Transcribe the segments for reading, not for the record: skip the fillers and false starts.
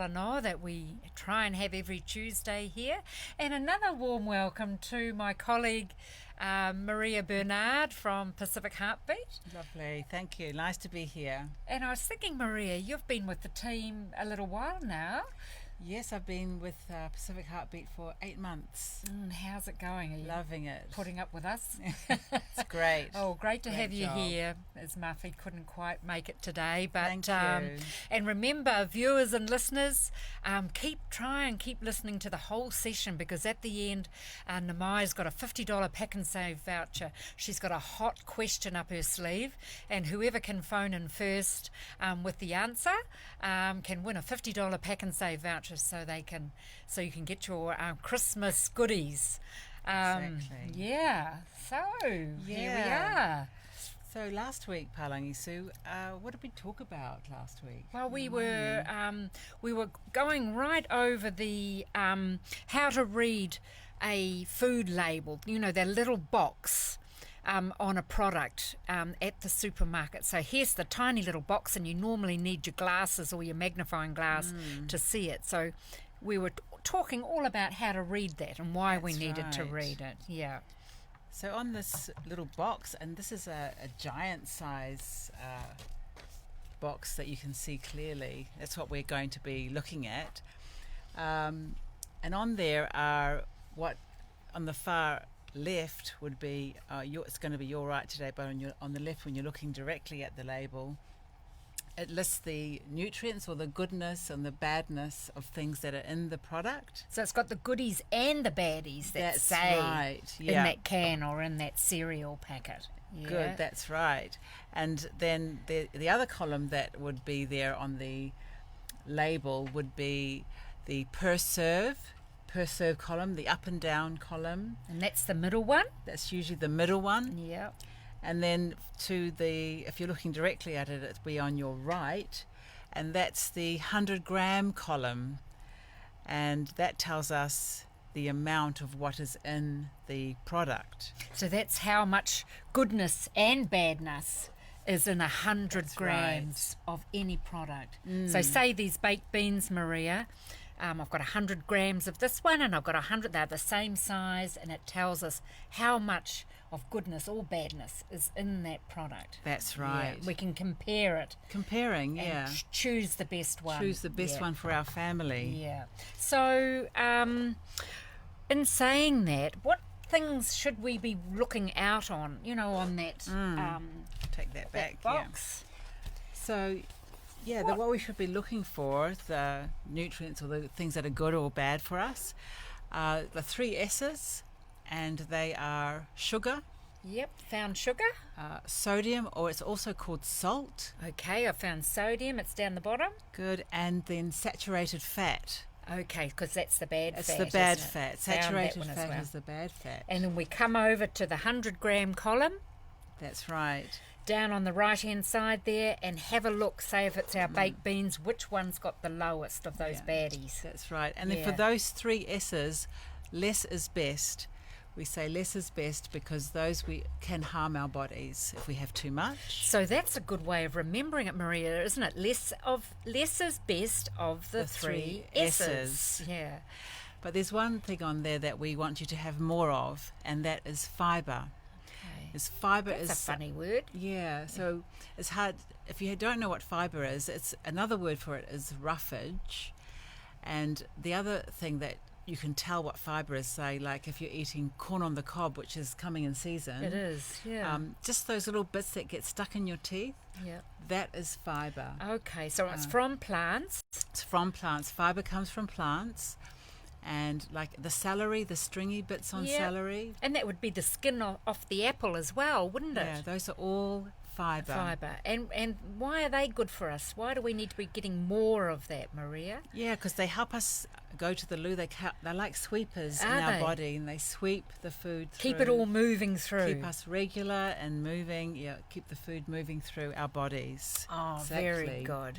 talanoa that we try and have every Tuesday here. And another warm welcome to my colleague Maria Bernard from Pacific Heartbeat. Lovely, thank you. Nice to be here. And I was thinking, Maria, you've been with the team a little while now. Yes, I've been with Pacific Heartbeat for 8 months. How's it going? Are you Loving it. putting up with us? It's great. Oh, great to Great have you job. here, as Muffy couldn't quite make it today. But Thank you. And remember, viewers and listeners, keep listening to the whole session, because at the end, Namai's got a $50 pack and save voucher. She's got a hot question up her sleeve, and whoever can phone in first with the answer can win a $50 pack and save voucher, so you can get your Christmas goodies. Exactly. Yeah. So here we Yeah. are. So last week, Palangi Sue, what did we talk about last week? Well, we were going right over the how to read a food label. You know, that little box on a product at the supermarket. So here's the tiny little box, and you normally need your glasses or your magnifying glass to see it. So we were talking all about how to read that and why we That's needed to right. read it. Yeah. So on this little box, and this is a giant size box that you can see clearly. That's what we're going to be looking at. And on there are what on the far left would be it's going to be your right today, but on the left, when you're looking directly at the label, it lists the nutrients or the goodness and the badness of things that are in the product. So it's got the goodies and the baddies that That's say right, in yeah. that can or in that cereal packet. Yeah. Good, that's right. And then the other column that would be there on the label would be the per serve column, the up and down column. And that's the middle one. That's usually the middle one. Yeah. And then if you're looking directly at it, it'll be on your right, and that's the 100-gram column, and that tells us the amount of what is in the product. So that's how much goodness and badness is in 100 That's grams of any product. So say these baked beans, Maria, I've got 100 grams of this one, and I've got 100, they're the same size, and it tells us how much of goodness or badness is in that product. That's right. Yeah, we can compare it Comparing, yeah. and choose the best one. Choose the best one for our family. Yeah. So, in saying that, what things should we be looking out on? You know, on that Take that back. box. Yeah. So, what we should be looking for, the nutrients or the things that are good or bad for us, the 3 S's, and they are sugar, Yep, found sugar. sodium, or it's also called salt. Okay, I found sodium. It's down the bottom. Good, and then saturated fat. Okay, because that's the bad It's fat. the bad isn't it? fat. Found Saturated that one as fat well. is the bad fat. And then we come over to the 100-gram column, That's right. down on the right-hand side there, and have a look. Say if it's our baked beans, which one's got the lowest of those Yeah. baddies. That's right. And then Yeah. for those 3 S's, less is best. We say less is best because those we can harm our bodies if we have too much. So that's a good way of remembering it, Maria, isn't it? Less is best of the 3 S's. Yeah. But there's one thing on there that we want you to have more of, and that is fibre. Okay. Fibre That's a funny word. Yeah, so it's hard. If you don't know what fibre is, it's another word for it is roughage. And the other thing that you can tell what fibre is, say, like if you're eating corn on the cob, which is coming in season. It is, yeah. Just those little bits that get stuck in your teeth, Yeah. that is fibre. Okay, so it's from plants. It's from plants. Fibre comes from plants. And like the celery, the stringy bits on Yeah. celery. And that would be the skin off the apple as well, wouldn't it? Yeah, those are all fibre. Fibre. And why are they good for us? Why do we need to be getting more of that, Maria? Yeah, because they help us go to the loo. They're like sweepers in Are our they? body, and they sweep the food through. Keep it all moving through. Keep us regular and moving. Yeah, keep the food moving through our bodies. Oh, very good.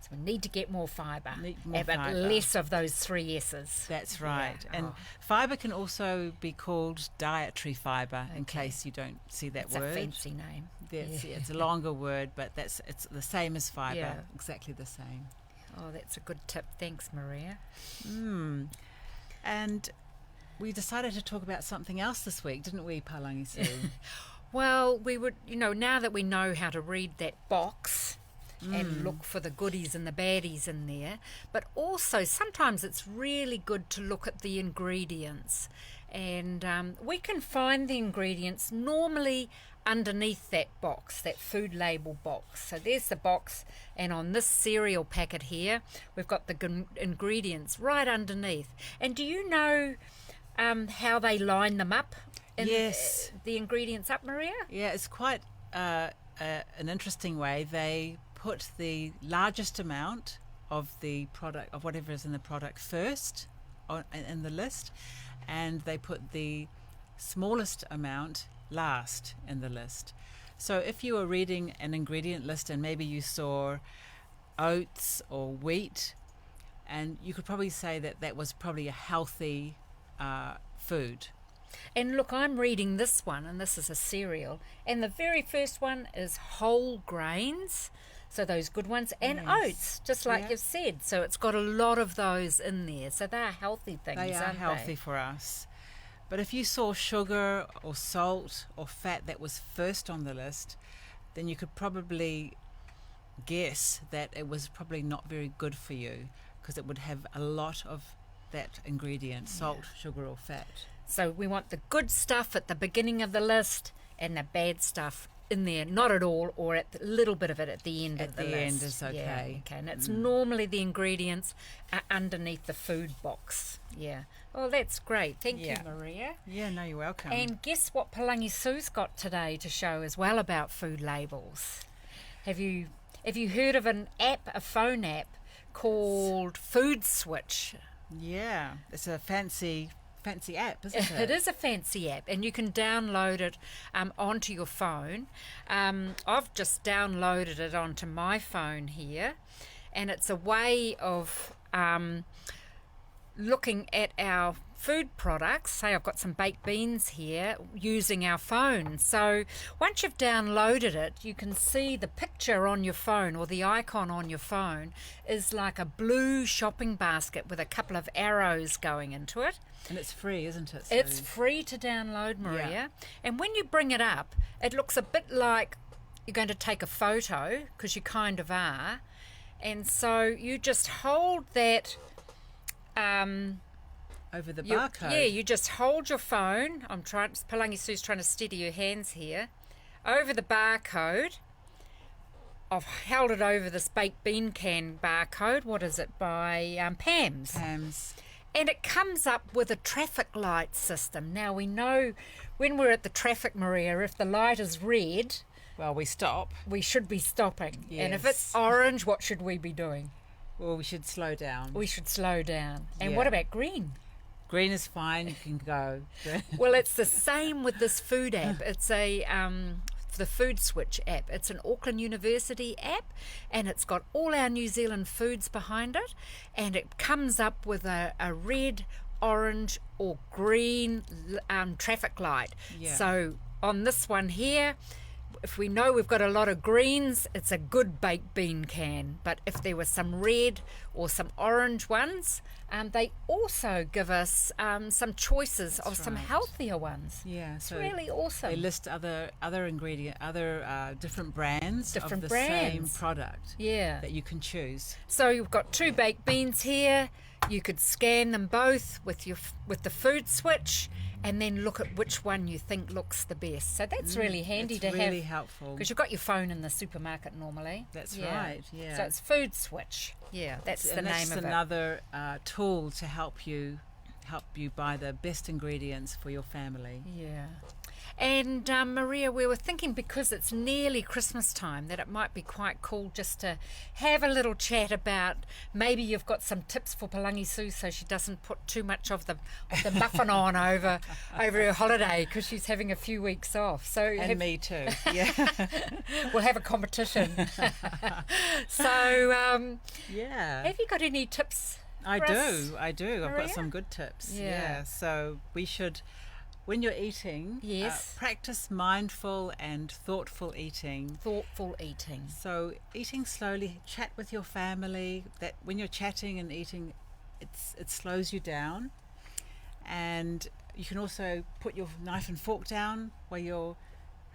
So we need to get more fibre. Need more but fibre. less of those 3 S's. That's right. Yeah. And Oh. fibre can also be called dietary fibre, in case you don't see that It's word. a fancy name. It's a longer word, but it's the same as fibre. Yeah. Exactly the same. Oh, that's a good tip. Thanks, Maria. And we decided to talk about something else this week, didn't we, Palangi Sue? Well, we would, now that we know how to read that box and look for the goodies and the baddies in there, but also sometimes it's really good to look at the ingredients. And we can find the ingredients normally underneath that box, that food label box. So there's the box, and on this cereal packet here, we've got the ingredients right underneath. And do you know how they line them up? Yes. The ingredients up, Maria? Yeah, it's quite an interesting way. They put the largest amount of the product, of whatever is in the product, first in the list, and they put the smallest amount last in the list. So if you were reading an ingredient list and maybe you saw oats or wheat, and you could probably say that that was probably a healthy food. And look, I'm reading this one, and this is a cereal, and the very first one is whole grains, so those good ones, and oats, just like you've said. So it's got a lot of those in there. So they're healthy things, They are healthy for us. But if you saw sugar or salt or fat that was first on the list, then you could probably guess that it was probably not very good for you, because it would have a lot of that ingredient, salt, sugar or fat. So we want the good stuff at the beginning of the list and the bad stuff in there, not at all, or at a little bit of it at the end of the list. At the end is okay. Yeah, okay. And it's normally the ingredients are underneath the food box. Yeah. Oh, that's great. Thank you, Maria. Yeah, no, you're welcome. And guess what Palangi Sue's got today to show as well about food labels? Have you heard of an app, a phone app called Food Switch? Yeah, it's a fancy app, isn't it? It is a fancy app, and you can download it onto your phone. I've just downloaded it onto my phone here, and it's a way of looking at our food products. Say I've got some baked beans here, using our phone. So once you've downloaded it, you can see the picture on your phone, or the icon on your phone is like a blue shopping basket with a couple of arrows going into it. And it's free, isn't it? It's free to download, Maria. Yeah. And when you bring it up, it looks a bit like you're going to take a photo, because you kind of are. And so you just hold that over the barcode. Yeah, you just hold your phone. Palangi Sue's trying to steady your hands here. Over the barcode. I've held it over this baked bean can barcode. What is it? By Pam's. Pam's. And it comes up with a traffic light system. Now, we know when we're at the traffic, Maria, if the light is red, well, we stop. We should be stopping. Yes. And if it's orange, what should we be doing? Well, we should slow down. We should slow down. And what about green? Green is fine. You can go. Well, it's the same with this food app. It's the Food Switch app. It's an Auckland University app, and it's got all our New Zealand foods behind it, and it comes up with a red, orange or green traffic light. Yeah. So on this one here, if we know we've got a lot of greens, it's a good baked bean can. But if there were some red or some orange ones, they also give us some choices of some healthier ones. Yeah, it's really awesome. They list other different brands of the same product. Yeah, that you can choose. So you've got 2 baked beans here. You could scan them both with the Food Switch, and then look at which one you think looks the best. So that's really handy to have. It's really helpful. Because you've got your phone in the supermarket normally. That's right, yeah. So it's Food Switch. Yeah, that's the name of it. That's another tool to help you buy the best ingredients for your family. Yeah. And Maria, we were thinking, because it's nearly Christmas time, that it might be quite cool just to have a little chat about, maybe you've got some tips for Palangi Sue so she doesn't put too much of the muffin on over her holiday, because she's having a few weeks off. So me too. Yeah. We'll have a competition. So have you got any tips? I do. Maria? I've got some good tips. Yeah. So we should when you're eating, Yes. practice mindful and thoughtful eating. Thoughtful eating. So eating slowly, chat with your family. That when you're chatting and eating, it slows you down. And you can also put your knife and fork down while you're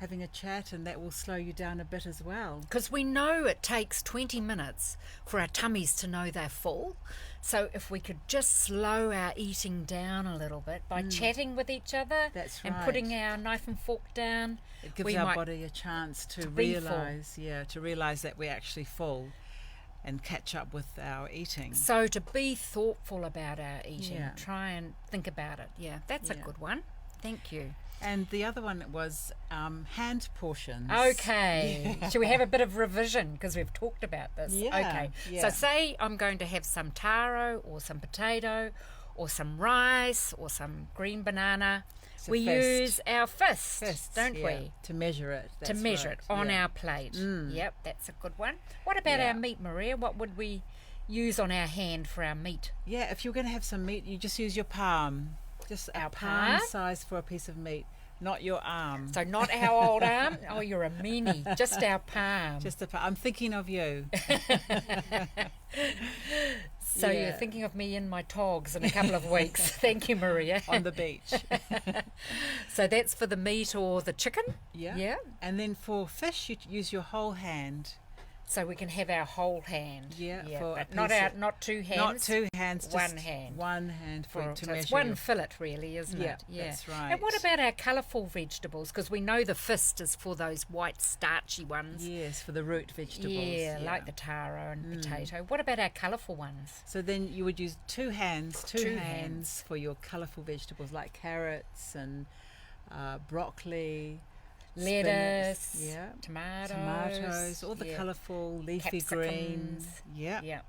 having a chat, and that will slow you down a bit as well. Because we know it takes 20 minutes for our tummies to know they're full. So if we could just slow our eating down a little bit by chatting with each other That's and right. putting our knife and fork down, It gives we our might body a chance to be full. realize that we're actually full and catch up with our eating. So to be thoughtful about our eating, Yeah. try and think about it. Yeah, that's a Yeah. good one. Thank you. And the other one was hand portions. Okay. Should we have a bit of revision because we've talked about this? Yeah, Okay. yeah. So say I'm going to have some taro or some potato or some rice or some green banana. It's a We fist. use our fists, Fists, don't yeah, we? to measure it. To That's measure right, it on yeah. our plate. Yep, that's a good one. What about Yeah. our meat, Maria? What would we use on our hand for our meat? Yeah, if you're going to have some meat, you just use your palm. Just Our a palm palm? size for a piece of meat, not your arm. So not our old arm. Oh, you're a meanie. Just our palm. Just a palm. I'm thinking of you. So you're yeah. thinking of me in my togs in a couple of weeks. Thank you, Maria. On the beach. So that's for the meat or the chicken. Yeah. Yeah. And then for fish, you use your whole hand. So we can have our whole hand. Yeah, for a but not piece our, of- not two hands. Not two hands, just One hand. One hand for to So measure. it's one your- fillet, really, isn't Yeah, it? Yeah, that's right. And what about our colourful vegetables? Because we know the fist is for those white starchy ones. Yes, for the root vegetables. Yeah, like the taro and potato. What about our colourful ones? So then you would use two hands Two hands. for your colourful vegetables like carrots and broccoli, Lettuce, spinach, yeah, tomatoes, all the yeah. colourful leafy Capsicums. greens. Yeah, Yeah,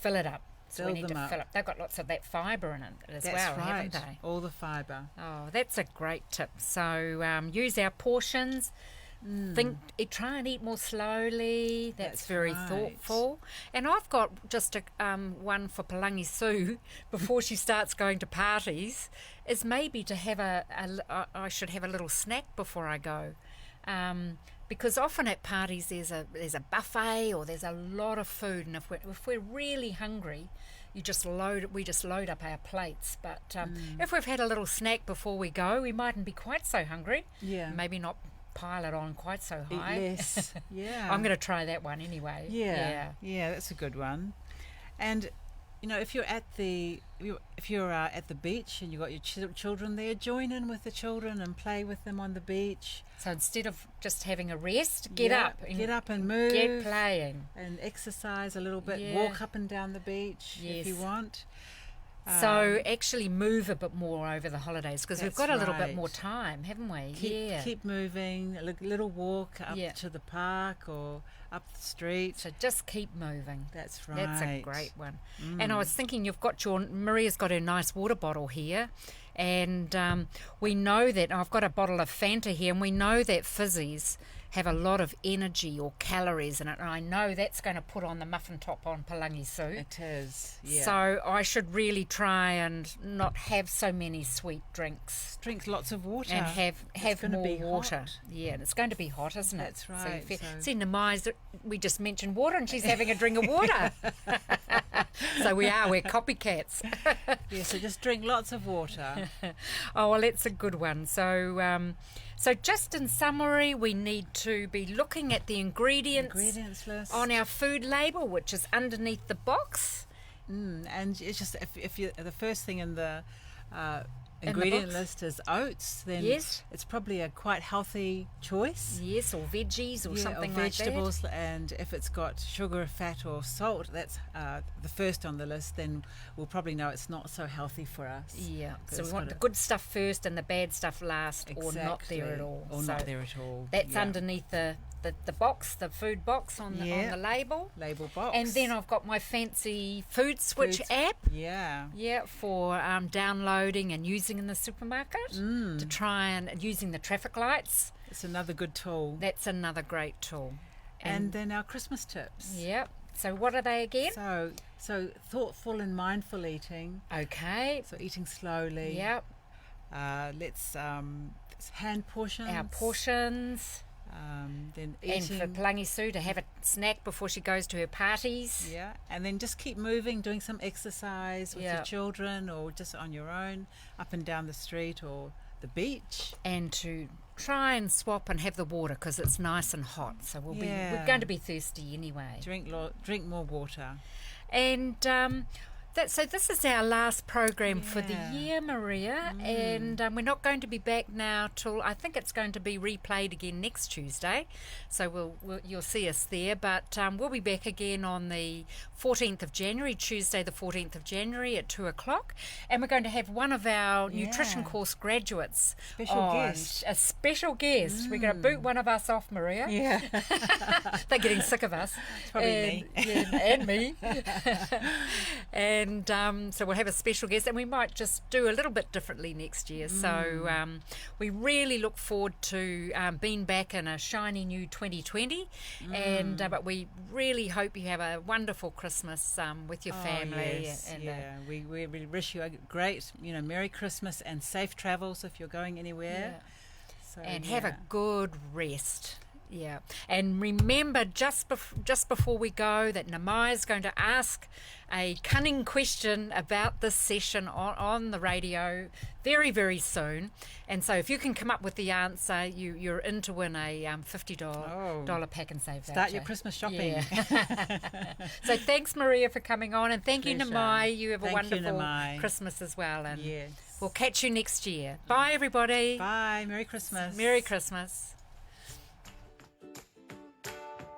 fill it up. So we Fill need them to up. fill up. They've got lots of that fibre in it as that's well, right. haven't they? All the fibre. Oh, that's a great tip. So use our portions. Try and eat more slowly. That's very right. thoughtful. And I've got just a one for Palangi Sue before she starts going to parties. Is maybe to have I should have a little snack before I go. Because often at parties there's a buffet or there's a lot of food, and if we're really hungry, we just load up our plates. But if we've had a little snack before we go, we mightn't be quite so hungry. Yeah. Maybe not pile it on quite so Eat high. less. Yeah. I'm going to try that one anyway. Yeah, that's a good one. And you know, if you're at the beach and you've got your children there, join in with the children and play with them on the beach. So instead of just having a rest, get Yeah, up get up and move, get playing. and exercise a little bit. Yeah. Walk up and down the beach if you Yes. want. So actually move a bit more over the holidays because we've That's got a little bit right. more time, haven't we? Keep moving. A little walk up Yeah. to the park or up the street. So just keep moving. That's right. That's a great one. And I was thinking, Maria's got her nice water bottle here, and we know that I've got a bottle of Fanta here, and we know that fizzies have a lot of energy or calories in it, and I know that's going to put on the muffin top on Palangi Sue. It is. Yeah. So I should really try and not have so many sweet drinks. drink lots of water. And have gonna more be water. hot. Yeah, and it's going to be hot, isn't it? That's right, So, so- see, Namai's, we just mentioned water, and she's having a drink of water. So we're copycats. Yeah, so just drink lots of water. Oh, well, that's a good one. So, so just in summary, we need to be looking at the ingredients list. on our food label, which is underneath the box. And it's just if you the first thing in the In the ingredient box? list is oats, then Yes. it's probably a quite healthy choice. Yes, or veggies or something or like vegetables, and if it's got sugar, fat, or salt, that's the first on the list. Then we'll probably know it's not so healthy for us. that. Yeah, 'Cause so we it's want got the a- good stuff first and the bad stuff last, or not there at Exactly. all. Or so not there at all. that's Yeah. underneath the box, the food box on Yeah. the label. label box. And then I've got my fancy Food Switch Foods- app. Yeah. Yeah, for downloading and using in the supermarket to try and using the traffic lights. It's another good tool. That's another great tool. And then our Christmas tips. yeah. So what are they again? So thoughtful and mindful eating. Okay. So eating slowly. Yep. Let's hand portions. Our portions. Then And eating. for Plangi Sue to have a snack before she goes to her parties. Yeah, and then just keep moving, doing some exercise with your children or just on your own, up and down the street or the beach. And to try and swap and have the water because it's nice and hot. So we're going to be thirsty anyway. Drink more water. And so this is our last program for the year, Maria, and we're not going to be back now till I think it's going to be replayed again next Tuesday. So you'll see us there, but we'll be back again on the 14th of January, Tuesday the 14th of January at 2:00, and we're going to have one of our nutrition course graduates a special guest. We're going to boot one of us off, Maria. Yeah. They're getting sick of us. It's probably me. And me. And so we'll have a special guest, and we might just do a little bit differently next year. So we really look forward to being back in a shiny new 2020, and but we really hope you have a wonderful Christmas with your family. Yes, and we really wish you a great, Merry Christmas and safe travels if you're going anywhere. So, and have a good rest. Yeah, and remember just before we go that Namai is going to ask a cunning question about this session on the radio very, very soon. And so if you can come up with the answer, you're in to win a $50 pack and save voucher. Start your Christmas shopping. Yeah. So thanks, Maria, for coming on, and thank you, Namai. You have a wonderful Christmas as well, and we'll catch you next year. Bye, everybody. Bye. Merry Christmas. Merry Christmas.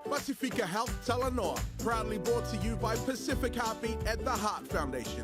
Pacifica Health Talanoa, proudly brought to you by Pacific Heartbeat at the Heart Foundation.